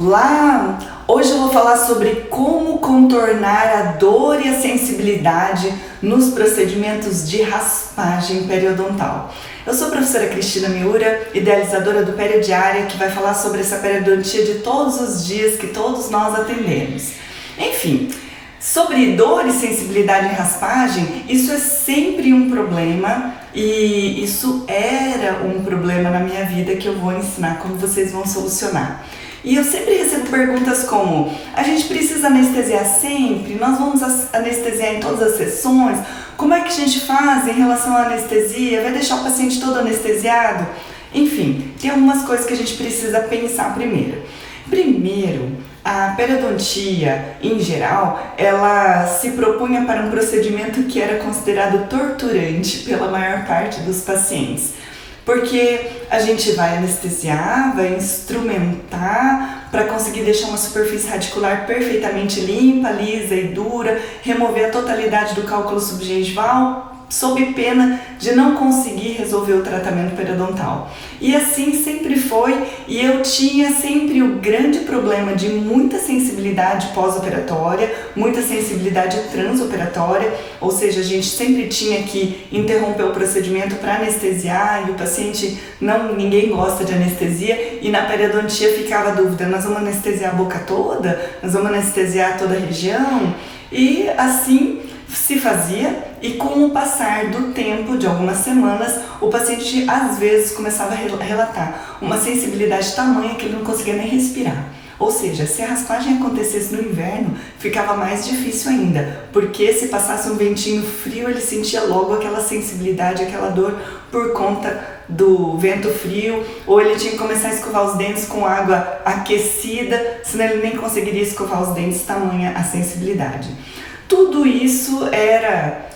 Olá! Hoje eu vou falar sobre como contornar a dor e a sensibilidade nos procedimentos de raspagem periodontal. Eu sou a professora Cristina Miura, idealizadora do Periodiária, que vai falar sobre essa periodontia de todos os dias que todos nós atendemos. Enfim, sobre dor e sensibilidade em raspagem, isso é sempre um problema e isso era um problema na minha vida que eu vou ensinar como vocês vão solucionar. E eu sempre recebo perguntas como: a gente precisa anestesiar sempre? Nós vamos anestesiar em todas as sessões? Como é que a gente faz em relação à anestesia? Vai deixar o paciente todo anestesiado? Enfim, tem algumas coisas que a gente precisa pensar primeiro. Primeiro, a periodontia, em geral, ela se propunha para um procedimento que era considerado torturante pela maior parte dos pacientes. Porque a gente vai anestesiar, vai instrumentar para conseguir deixar uma superfície radicular perfeitamente limpa, lisa e dura, remover a totalidade do cálculo subgengival, sob pena de não conseguir resolver o tratamento periodontal. E assim sempre foi, e eu tinha sempre o grande problema de muita sensibilidade pós-operatória, muita sensibilidade transoperatória, ou seja, a gente sempre tinha que interromper o procedimento para anestesiar e o paciente, ninguém gosta de anestesia, e na periodontia ficava a dúvida: nós vamos anestesiar a boca toda? Nós vamos anestesiar toda a região? E assim se fazia, e com o passar do tempo, de algumas semanas, o paciente às vezes começava a relatar uma sensibilidade tamanha que ele não conseguia nem respirar. Ou seja, se a raspagem acontecesse no inverno, ficava mais difícil ainda, porque se passasse um ventinho frio, ele sentia logo aquela sensibilidade, aquela dor por conta do vento frio, ou ele tinha que começar a escovar os dentes com água aquecida, senão ele nem conseguiria escovar os dentes, tamanha a sensibilidade. Tudo isso era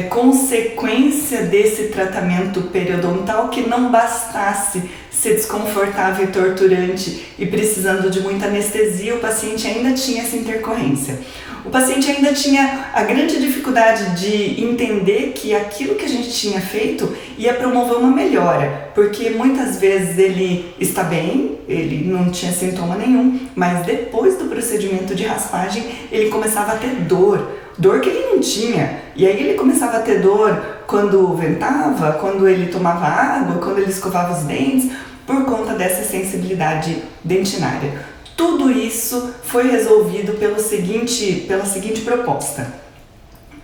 consequência desse tratamento periodontal que não bastasse ser desconfortável e torturante e precisando de muita anestesia, o paciente ainda tinha essa intercorrência. O paciente ainda tinha a grande dificuldade de entender que aquilo que a gente tinha feito ia promover uma melhora, porque muitas vezes ele está bem, ele não tinha sintoma nenhum, mas depois do procedimento de raspagem ele começava a ter dor que ele não tinha, e aí ele começava a ter dor quando ventava, quando ele tomava água, quando ele escovava os dentes, por conta dessa sensibilidade dentinária. Tudo isso foi resolvido pela seguinte proposta.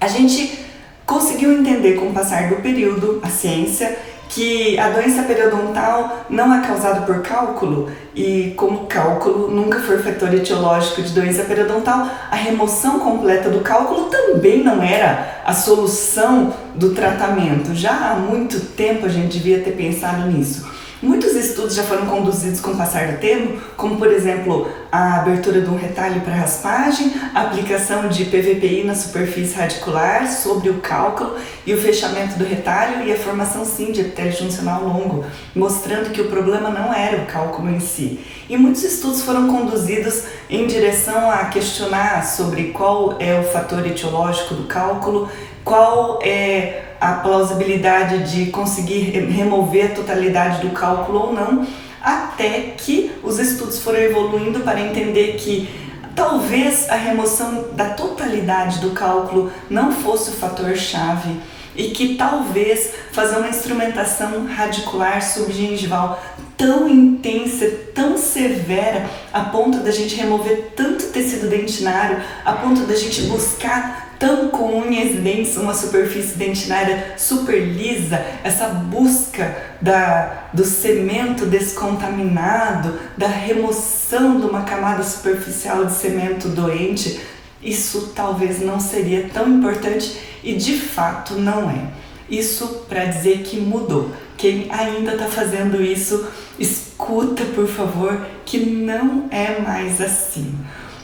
A gente conseguiu entender com o passar do período, a ciência, que a doença periodontal não é causada por cálculo, e como cálculo nunca foi fator etiológico de doença periodontal, a remoção completa do cálculo também não era a solução do tratamento. Já há muito tempo a gente devia ter pensado nisso. Muitos estudos já foram conduzidos com o passar do tempo, como por exemplo a abertura de um retalho para raspagem, a aplicação de PVPI na superfície radicular sobre o cálculo e o fechamento do retalho e a formação sim de epitélio juncional longo, mostrando que o problema não era o cálculo em si. E muitos estudos foram conduzidos em direção a questionar sobre qual é o fator etiológico do cálculo, qual é a plausibilidade de conseguir remover a totalidade do cálculo ou não, até que os estudos foram evoluindo para entender que talvez a remoção da totalidade do cálculo não fosse o fator-chave e que talvez fazer uma instrumentação radicular subgengival tão intensa, tão severa, a ponto da gente remover tanto tecido dentinário, a ponto da gente buscar tão com unhas e dentes uma superfície dentinária super lisa, essa busca do cemento descontaminado, da remoção de uma camada superficial de cemento doente, isso talvez não seria tão importante e de fato não é. Isso para dizer que mudou. Quem ainda está fazendo isso, escuta por favor que não é mais assim.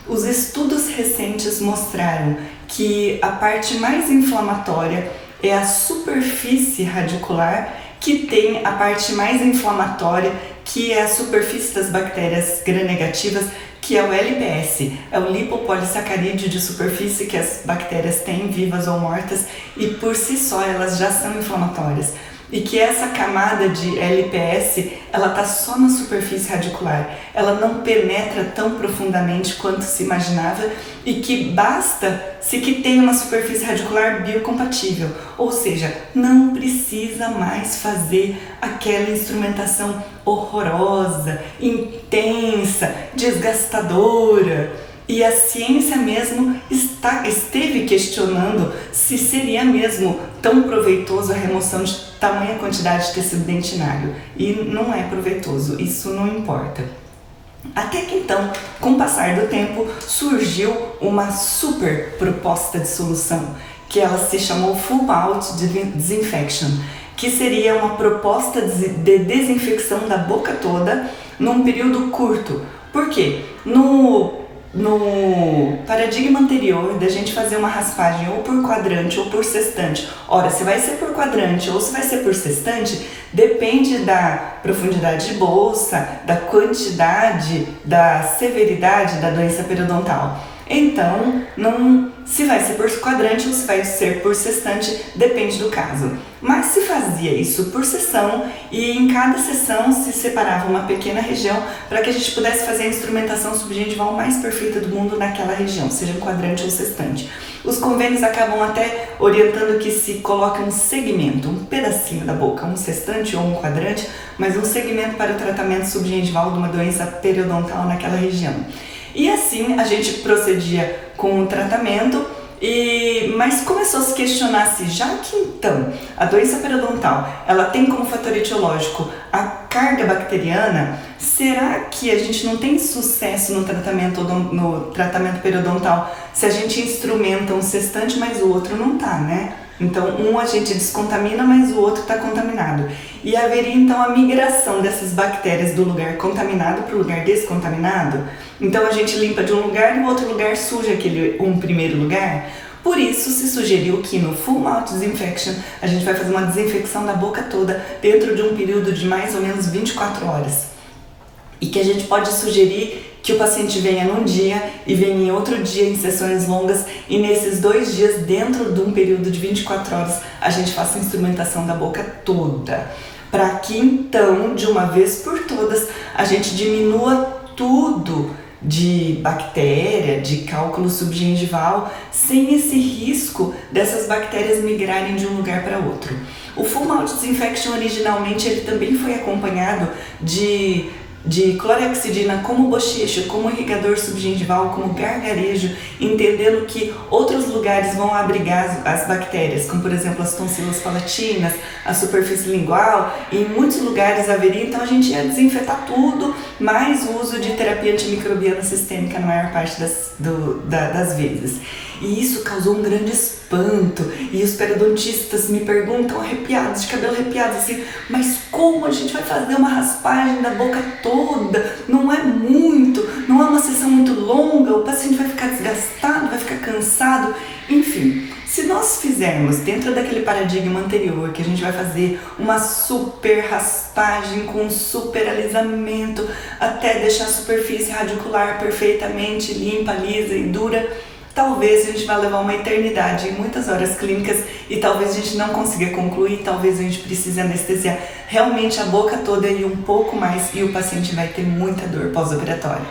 Os estudos recentes mostraram que a parte mais inflamatória é a superfície radicular, que tem a parte mais inflamatória, que é a superfície das bactérias gram-negativas, que é o LPS, é o lipopolissacarídeo de superfície que as bactérias têm, vivas ou mortas, e por si só elas já são inflamatórias. E que essa camada de LPS, ela está só na superfície radicular, ela não penetra tão profundamente quanto se imaginava e que basta-se que tenha uma superfície radicular biocompatível, ou seja, não precisa mais fazer aquela instrumentação horrorosa, intensa, desgastadora. E a ciência mesmo esteve questionando se seria mesmo tão proveitoso a remoção de tamanha quantidade de tecido dentinário. E não é proveitoso, isso não importa. Até que então, com o passar do tempo, surgiu uma super proposta de solução, que ela se chamou Full Mouth Disinfection, que seria uma proposta de desinfecção da boca toda num período curto. Por quê? No paradigma anterior da gente fazer uma raspagem ou por quadrante ou por sextante, ora, se vai ser por quadrante ou se vai ser por sextante, depende da profundidade de bolsa, da quantidade, da severidade da doença periodontal. Então, se vai ser por quadrante ou se vai ser por sextante, depende do caso. Mas se fazia isso por sessão e em cada sessão se separava uma pequena região para que a gente pudesse fazer a instrumentação subgengival mais perfeita do mundo naquela região, seja um quadrante ou sextante. Os convênios acabam até orientando que se coloque um segmento, um pedacinho da boca, um sextante ou um quadrante, mas um segmento para o tratamento subgengival de uma doença periodontal naquela região. E assim a gente procedia com o tratamento, mas começou a se questionar se já que então a doença periodontal ela tem como fator etiológico a carga bacteriana, será que a gente não tem sucesso no tratamento periodontal se a gente instrumenta um sextante, mas o outro não tá, né? Então, um a gente descontamina, mas o outro está contaminado. E haveria então a migração dessas bactérias do lugar contaminado para o lugar descontaminado. Então, a gente limpa de um lugar e o outro lugar suja um primeiro lugar. Por isso, se sugeriu que no Full Mouth Disinfection a gente vai fazer uma desinfecção da boca toda dentro de um período de mais ou menos 24 horas. E que a gente pode sugerir que o paciente venha num dia e venha em outro dia em sessões longas e nesses 2 dias, dentro de um período de 24 horas, a gente faça a instrumentação da boca toda. Para que então, de uma vez por todas, a gente diminua tudo de bactéria, de cálculo subgengival, sem esse risco dessas bactérias migrarem de um lugar para outro. O Full Mouth Disinfection originalmente ele também foi acompanhado de clorexidina como bochecha, como irrigador subgengival, como gargarejo, entendendo que outros lugares vão abrigar as bactérias, como por exemplo as tonsilas palatinas, a superfície lingual, e em muitos lugares haveria, então a gente ia desinfetar tudo, mais o uso de terapia antimicrobiana sistêmica na maior parte das vezes. E isso causou um grande espanto, e os periodontistas me perguntam, arrepiados, de cabelo arrepiado, assim, mas como a gente vai fazer uma raspagem da boca toda? Não é uma sessão muito longa, o paciente vai ficar desgastado, vai ficar cansado, enfim. Se nós fizermos dentro daquele paradigma anterior, que a gente vai fazer uma super raspagem com super alisamento, até deixar a superfície radicular perfeitamente limpa, lisa e dura, talvez a gente vai levar uma eternidade, muitas horas clínicas, e talvez a gente não consiga concluir, talvez a gente precise anestesiar realmente a boca toda e um pouco mais, e o paciente vai ter muita dor pós-operatória.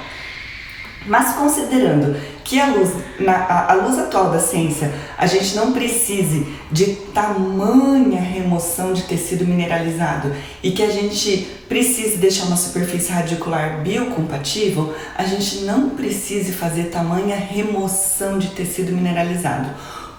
Mas considerando que a luz atual da ciência, a gente não precise de tamanha remoção de tecido mineralizado e que a gente precise deixar uma superfície radicular biocompatível, a gente não precise fazer tamanha remoção de tecido mineralizado.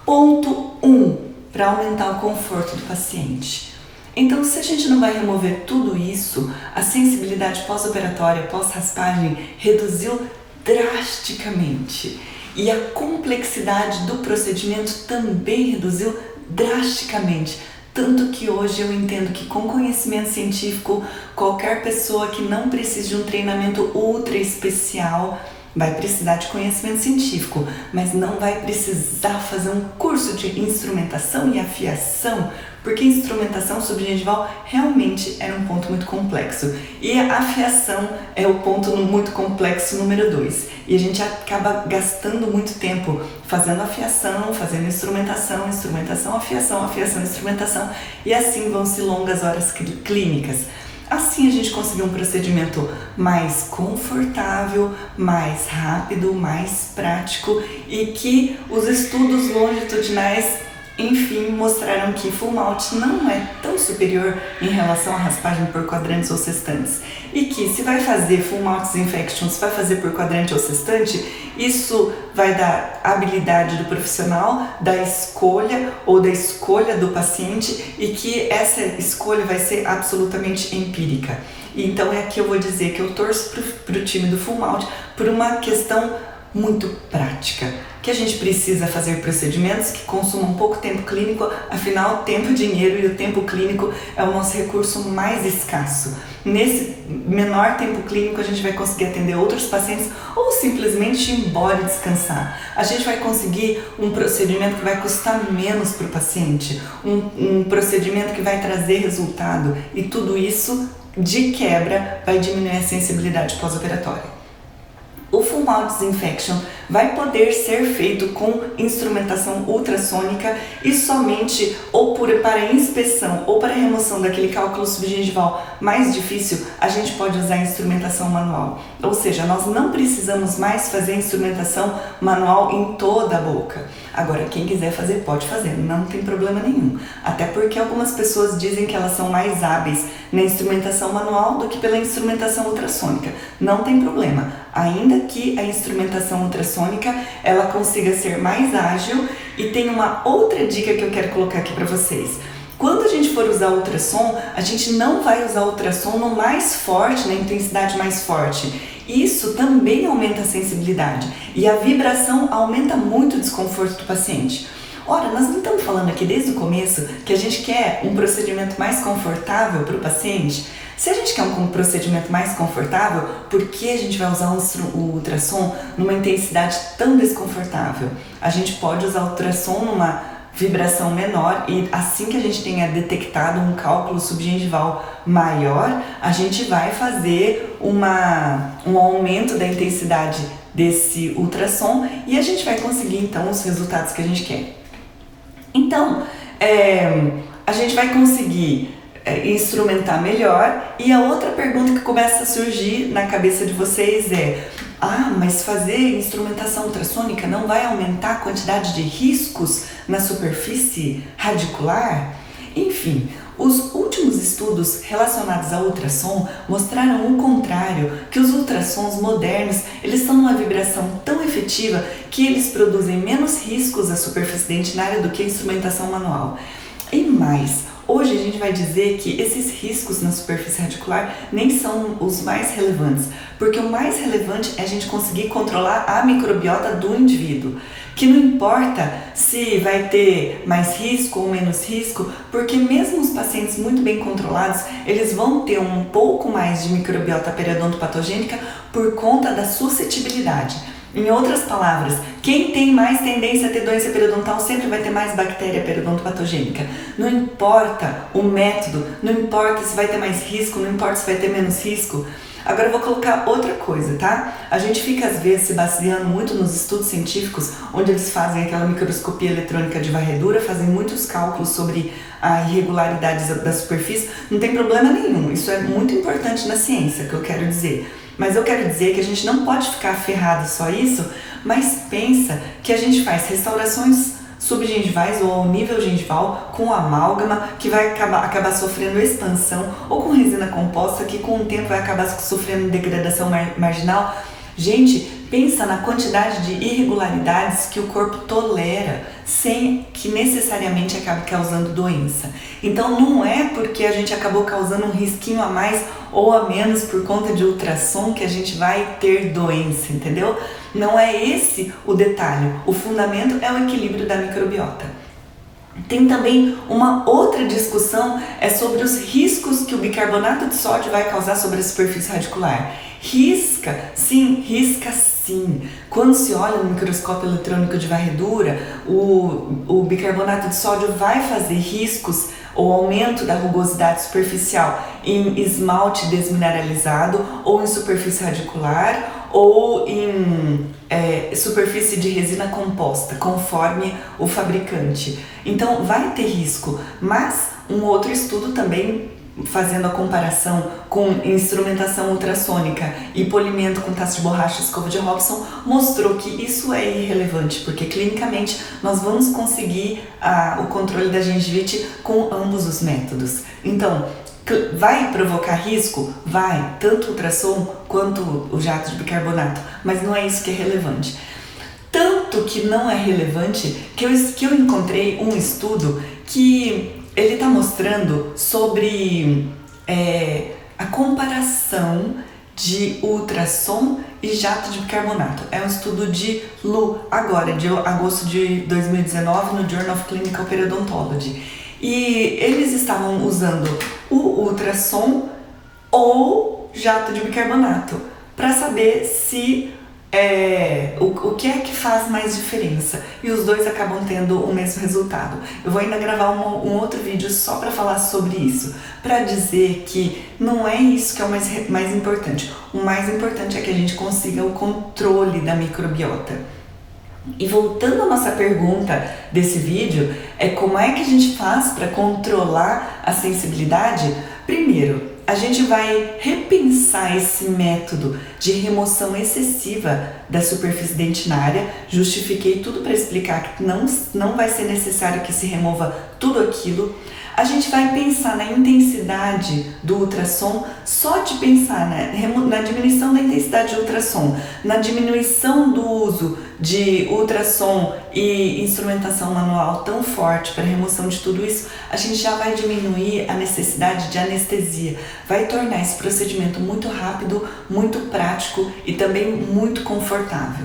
Ponto 1, para aumentar o conforto do paciente. Então, se a gente não vai remover tudo isso, a sensibilidade pós-operatória, pós-raspagem, reduziu drasticamente. E a complexidade do procedimento também reduziu drasticamente. Tanto que hoje eu entendo que com conhecimento científico, qualquer pessoa que não precise de um treinamento ultra especial vai precisar de conhecimento científico, mas não vai precisar fazer um curso de instrumentação e afiação, porque instrumentação subgengival realmente era um ponto muito complexo. E a afiação é o ponto muito complexo número 2. E a gente acaba gastando muito tempo fazendo afiação, fazendo instrumentação, afiação, instrumentação, e assim vão-se longas horas clínicas. Assim a gente conseguir um procedimento mais confortável, mais rápido, mais prático e que os estudos longitudinais, enfim, mostraram que full mount não é tão superior em relação à raspagem por quadrantes ou sextantes. E que se vai fazer full mount disinfection, se vai fazer por quadrante ou sextante, isso vai dar habilidade do profissional, da escolha ou da escolha do paciente e que essa escolha vai ser absolutamente empírica. E então é aqui eu vou dizer que eu torço para o time do full mount por uma questão muito prática, que a gente precisa fazer procedimentos que consumam pouco tempo clínico, afinal, tempo, dinheiro e o tempo clínico é o nosso recurso mais escasso. Nesse menor tempo clínico, a gente vai conseguir atender outros pacientes ou simplesmente ir embora e descansar. A gente vai conseguir um procedimento que vai custar menos para o paciente, um procedimento que vai trazer resultado e tudo isso, de quebra, vai diminuir a sensibilidade pós-operatória. O full mount disinfection vai poder ser feito com instrumentação ultrassônica e somente ou para inspeção ou para remoção daquele cálculo subgengival mais difícil, a gente pode usar instrumentação manual. Ou seja, nós não precisamos mais fazer instrumentação manual em toda a boca. Agora, quem quiser fazer, pode fazer, não tem problema nenhum. Até porque algumas pessoas dizem que elas são mais hábeis na instrumentação manual do que pela instrumentação ultrassônica. Não tem problema. Ainda que a instrumentação ultrassônica ela consiga ser mais ágil, e tem uma outra dica que eu quero colocar aqui para vocês. Quando a gente for usar ultrassom, a gente não vai usar ultrassom no mais forte, na intensidade mais forte. Isso também aumenta a sensibilidade e a vibração aumenta muito o desconforto do paciente. Ora, nós não estamos falando aqui desde o começo que a gente quer um procedimento mais confortável para o paciente? Se a gente quer um procedimento mais confortável, por que a gente vai usar o ultrassom numa intensidade tão desconfortável? A gente pode usar o ultrassom numa vibração menor e assim que a gente tenha detectado um cálculo subgengival maior, a gente vai fazer um aumento da intensidade desse ultrassom e a gente vai conseguir então os resultados que a gente quer. Então, a gente vai conseguir instrumentar melhor. E a outra pergunta que começa a surgir na cabeça de vocês é: mas fazer instrumentação ultrassônica não vai aumentar a quantidade de riscos na superfície radicular? Enfim, os últimos estudos relacionados ao ultrassom mostraram o contrário, que os ultrassons modernos, eles são uma vibração tão efetiva que eles produzem menos riscos à superfície dentinária do que a instrumentação manual. E mais, hoje a gente vai dizer que esses riscos na superfície radicular nem são os mais relevantes, porque o mais relevante é a gente conseguir controlar a microbiota do indivíduo, que não importa se vai ter mais risco ou menos risco, porque mesmo os pacientes muito bem controlados, eles vão ter um pouco mais de microbiota periodontopatogênica por conta da suscetibilidade. Em outras palavras, quem tem mais tendência a ter doença periodontal sempre vai ter mais bactéria periodontopatogênica. Não importa o método, não importa se vai ter mais risco, não importa se vai ter menos risco. Agora eu vou colocar outra coisa, tá? A gente fica às vezes se baseando muito nos estudos científicos, onde eles fazem aquela microscopia eletrônica de varredura, fazem muitos cálculos sobre a irregularidades da superfície. Não tem problema nenhum, isso é muito importante na ciência, que eu quero dizer. Mas eu quero dizer que a gente não pode ficar aferrado só a isso, mas pensa que a gente faz restaurações subgengivais ou ao nível gengival com amálgama, que vai acabar sofrendo expansão, ou com resina composta, que com o tempo vai acabar sofrendo degradação marginal. Gente, pensa na quantidade de irregularidades que o corpo tolera sem que necessariamente acabe causando doença. Então não é porque a gente acabou causando um risquinho a mais ou a menos por conta de ultrassom que a gente vai ter doença, entendeu? Não é esse o detalhe. O fundamento é o equilíbrio da microbiota. Tem também uma outra discussão, é sobre os riscos que o bicarbonato de sódio vai causar sobre a superfície radicular. Risca? Sim, risca sim. Quando se olha no microscópio eletrônico de varredura, o bicarbonato de sódio vai fazer riscos ou aumento da rugosidade superficial em esmalte desmineralizado ou em superfície radicular ou em superfície de resina composta, conforme o fabricante. Então vai ter risco, mas um outro estudo também fazendo a comparação com instrumentação ultrassônica e polimento com taça de borracha e escova de Hobson, mostrou que isso é irrelevante, porque clinicamente nós vamos conseguir o controle da gengivite com ambos os métodos. Então, vai provocar risco? Vai, tanto o ultrassom quanto o jato de bicarbonato, mas não é isso que é relevante. Tanto que não é relevante que eu encontrei um estudo que ele está mostrando sobre a comparação de ultrassom e jato de bicarbonato. É um estudo de agora, de agosto de 2019, no Journal of Clinical Periodontology. E eles estavam usando o ultrassom ou jato de bicarbonato para saber se o que é que faz mais diferença, e os dois acabam tendo o mesmo resultado. Eu vou ainda gravar um outro vídeo só para falar sobre isso, para dizer que não é isso que é o mais importante. O mais importante é que a gente consiga o controle da microbiota. E voltando à nossa pergunta desse vídeo, como é que a gente faz para controlar a sensibilidade? Primeiro, a gente vai repensar esse método de remoção excessiva da superfície dentinária. Justifiquei tudo para explicar que não vai ser necessário que se remova tudo aquilo. A gente vai pensar na intensidade do ultrassom, só de pensar na diminuição da intensidade de ultrassom, na diminuição do uso de ultrassom e instrumentação manual tão forte para remoção de tudo isso, a gente já vai diminuir a necessidade de anestesia, vai tornar esse procedimento muito rápido, muito prático e também muito confortável.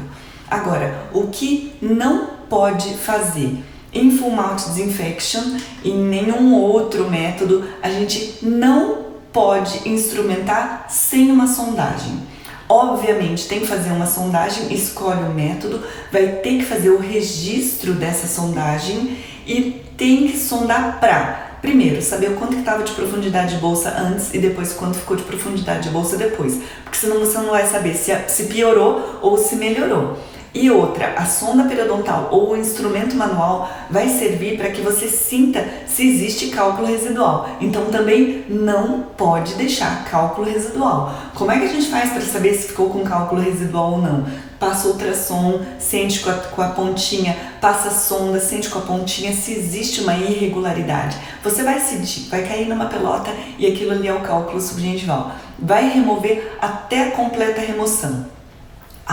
Agora, o que não pode fazer? Em full mouth disinfection, em nenhum outro método, a gente não pode instrumentar sem uma sondagem. Obviamente tem que fazer uma sondagem, escolhe o método, vai ter que fazer o registro dessa sondagem e tem que sondar primeiro, saber o quanto que estava de profundidade de bolsa antes e depois quanto ficou de profundidade de bolsa depois, porque senão você não vai saber se piorou ou se melhorou. E outra, a sonda periodontal ou o instrumento manual vai servir para que você sinta se existe cálculo residual. Então também não pode deixar cálculo residual. Como é que a gente faz para saber se ficou com cálculo residual ou não? Passa ultrassom, sente com a pontinha, passa a sonda, sente com a pontinha se existe uma irregularidade. Você vai sentir, vai cair numa pelota e aquilo ali é o cálculo subgengival. Vai remover até a completa remoção.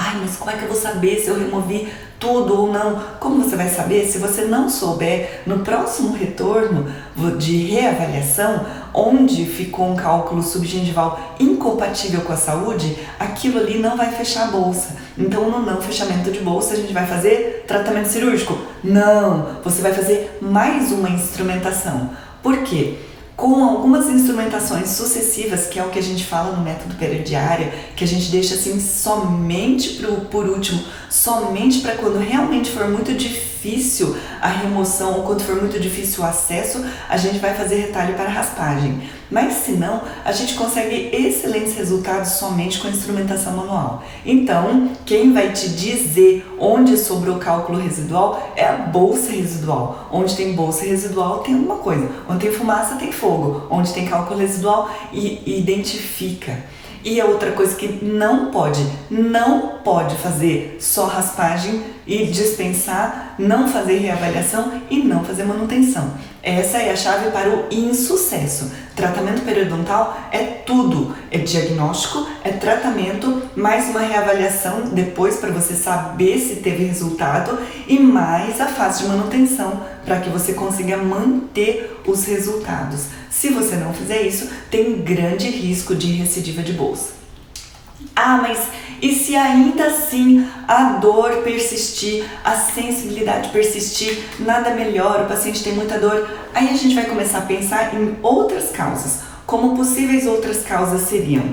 Ai, mas como é que eu vou saber se eu removi tudo ou não? Como você vai saber se você não souber no próximo retorno de reavaliação, onde ficou um cálculo subgengival incompatível com a saúde, aquilo ali não vai fechar a bolsa. Então, no não fechamento de bolsa, a gente vai fazer tratamento cirúrgico? Não, você vai fazer mais uma instrumentação. Por quê? Com algumas instrumentações sucessivas, que é o que a gente fala no método perodiária, que a gente deixa assim somente por último, somente para quando realmente for muito difícil a remoção ou quando for muito difícil o acesso, a gente vai fazer retalho para raspagem. Mas se não, a gente consegue excelentes resultados somente com a instrumentação manual. Então, quem vai te dizer onde sobrou cálculo residual é a bolsa residual. Onde tem bolsa residual tem alguma coisa, onde tem fumaça tem fogo, onde tem cálculo residual identifica. E a outra coisa que não pode fazer só raspagem e dispensar, não fazer reavaliação e não fazer manutenção. Essa é a chave para o insucesso. Tratamento periodontal é tudo, é diagnóstico, é tratamento, mais uma reavaliação depois para você saber se teve resultado e mais a fase de manutenção para que você consiga manter os resultados. Se você não fizer isso, tem grande risco de recidiva de bolsa. Ah, mas e se ainda assim a dor persistir, a sensibilidade persistir, nada melhora, o paciente tem muita dor? Aí a gente vai começar a pensar em outras causas, como possíveis outras causas seriam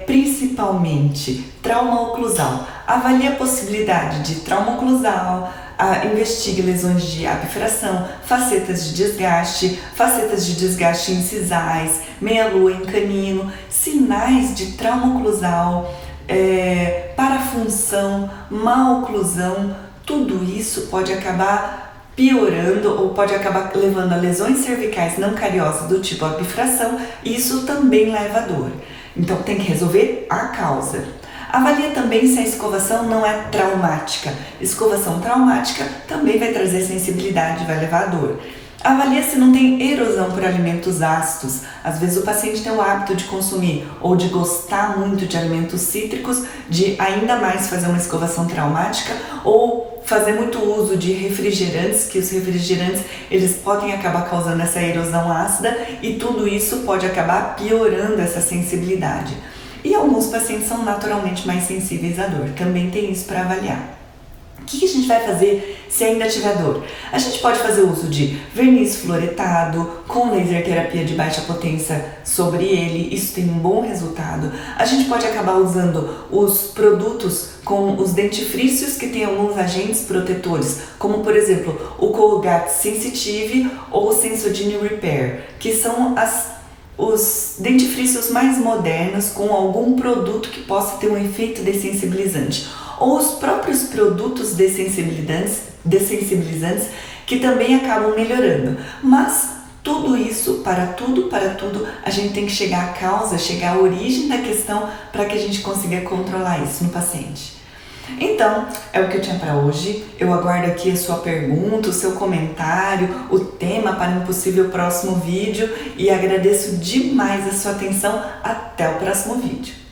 principalmente trauma oclusal. Avalie a possibilidade de trauma oclusal, investigue lesões de abfração, facetas de desgaste incisais, meia-lua em canino, sinais de trauma oclusal, parafunção, má oclusão. Tudo isso pode acabar piorando ou pode acabar levando a lesões cervicais não cariosas do tipo a bifração, e isso também leva a dor. Então tem que resolver a causa. Avalia também se a escovação não é traumática. Escovação traumática também vai trazer sensibilidade, vai levar a dor. Avalia se não tem erosão por alimentos ácidos. Às vezes o paciente tem o hábito de consumir ou de gostar muito de alimentos cítricos, de ainda mais fazer uma escovação traumática, ou fazer muito uso de refrigerantes, que os refrigerantes eles podem acabar causando essa erosão ácida, e tudo isso pode acabar piorando essa sensibilidade. E alguns pacientes são naturalmente mais sensíveis à dor, também tem isso para avaliar. O que a gente vai fazer se ainda tiver dor? A gente pode fazer uso de verniz fluoretado, com laser terapia de baixa potência sobre ele, isso tem um bom resultado. A gente pode acabar usando os produtos com os dentifrícios que tem alguns agentes protetores, como por exemplo o Colgate Sensitive ou o Sensodyne Repair, que são os dentifrícios mais modernos com algum produto que possa ter um efeito dessensibilizante, ou os próprios produtos dessensibilizantes que também acabam melhorando. Mas tudo isso, para tudo, a gente tem que chegar à causa, chegar à origem da questão para que a gente consiga controlar isso no paciente. Então, é o que eu tinha para hoje. Eu aguardo aqui a sua pergunta, o seu comentário, o tema para um possível próximo vídeo, e agradeço demais a sua atenção. Até o próximo vídeo.